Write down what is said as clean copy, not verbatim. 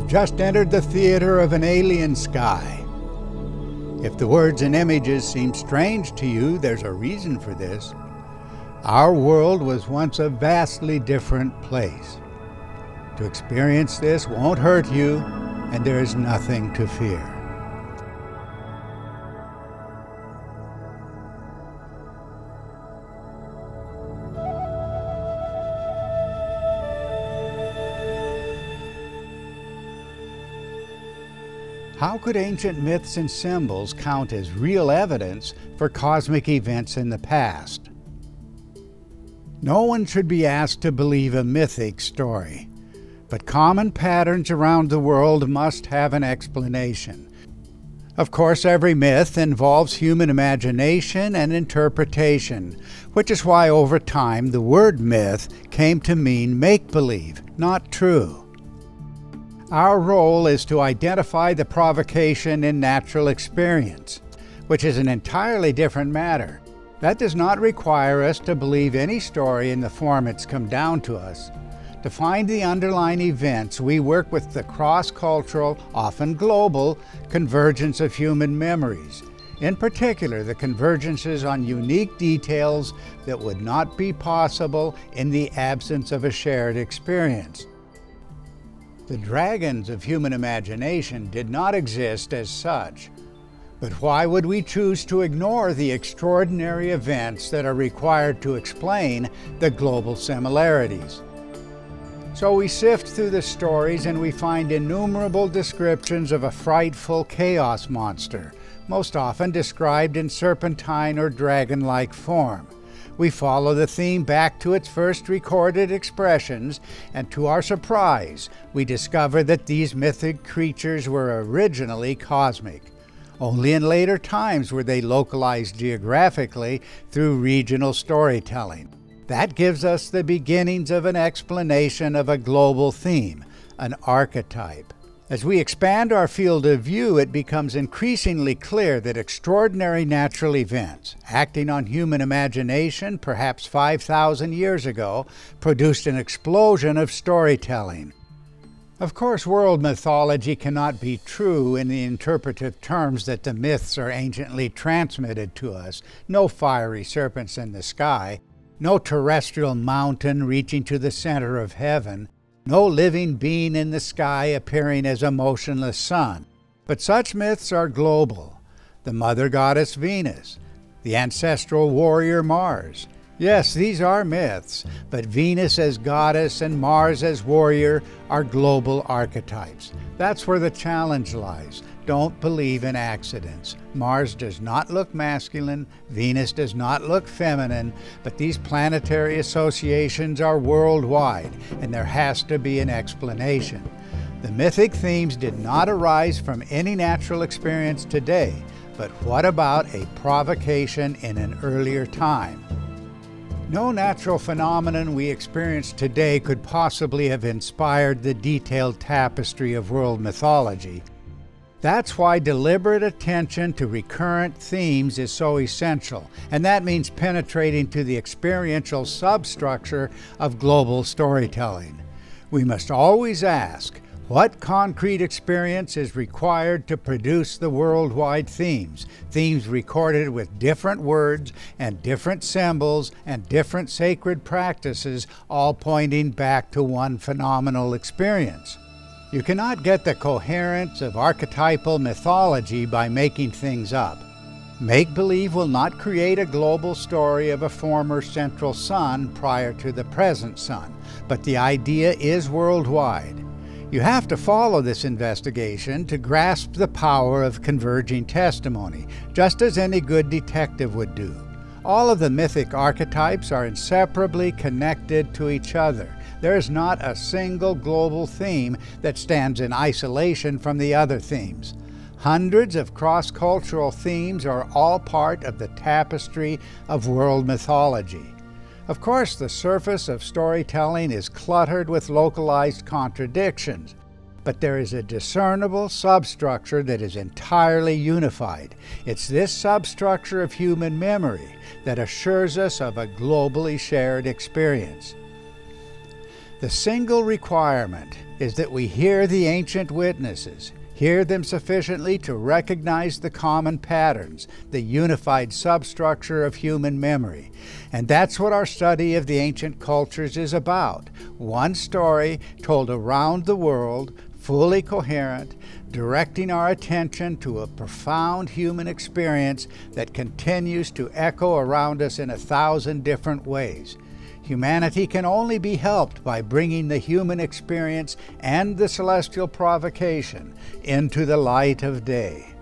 You've just entered the theater of an alien sky. If the words and images seem strange to you, there's a reason for this. Our world was once a vastly different place. To experience this won't hurt you, and there is nothing to fear. How could ancient myths and symbols count as real evidence for cosmic events in the past? No one should be asked to believe a mythic story, but common patterns around the world must have an explanation. Of course, every myth involves human imagination and interpretation, which is why over time the word myth came to mean make-believe, not true. Our role is to identify the provocation in natural experience, which is an entirely different matter. That does not require us to believe any story in the form it's come down to us. To find the underlying events, we work with the cross-cultural, often global, convergence of human memories. In particular, the convergences on unique details that would not be possible in the absence of a shared experience. The dragons of human imagination did not exist as such. But why would we choose to ignore the extraordinary events that are required to explain the global similarities? So we sift through the stories and we find innumerable descriptions of a frightful chaos monster, most often described in serpentine or dragon-like form. We follow the theme back to its first recorded expressions, and to our surprise, we discover that these mythic creatures were originally cosmic. Only in later times were they localized geographically through regional storytelling. That gives us the beginnings of an explanation of a global theme, an archetype. As we expand our field of view, it becomes increasingly clear that extraordinary natural events, acting on human imagination perhaps 5,000 years ago, produced an explosion of storytelling. Of course, world mythology cannot be true in the interpretive terms that the myths are anciently transmitted to us. No fiery serpents in the sky, no terrestrial mountain reaching to the center of heaven, no living being in the sky appearing as a motionless sun. But such myths are global. The mother goddess Venus, the ancestral warrior Mars. Yes, these are myths, but Venus as goddess and Mars as warrior are global archetypes. That's where the challenge lies. Don't believe in accidents. Mars does not look masculine, Venus does not look feminine, but these planetary associations are worldwide, and there has to be an explanation. The mythic themes did not arise from any natural experience today, but what about a provocation in an earlier time? No natural phenomenon we experience today could possibly have inspired the detailed tapestry of world mythology. That's why deliberate attention to recurrent themes is so essential, and that means penetrating to the experiential substructure of global storytelling. We must always ask, what concrete experience is required to produce the worldwide themes? Themes recorded with different words and different symbols and different sacred practices, all pointing back to one phenomenal experience. You cannot get the coherence of archetypal mythology by making things up. Make-believe will not create a global story of a former central sun prior to the present sun, but the idea is worldwide. You have to follow this investigation to grasp the power of converging testimony, just as any good detective would do. All of the mythic archetypes are inseparably connected to each other. There is not a single global theme that stands in isolation from the other themes. Hundreds of cross-cultural themes are all part of the tapestry of world mythology. Of course, the surface of storytelling is cluttered with localized contradictions, but there is a discernible substructure that is entirely unified. It's this substructure of human memory that assures us of a globally shared experience. The single requirement is that we hear the ancient witnesses, hear them sufficiently to recognize the common patterns, the unified substructure of human memory. And that's what our study of the ancient cultures is about. One story told around the world, fully coherent, directing our attention to a profound human experience that continues to echo around us in 1,000 different ways. Humanity can only be helped by bringing the human experience and the celestial provocation into the light of day.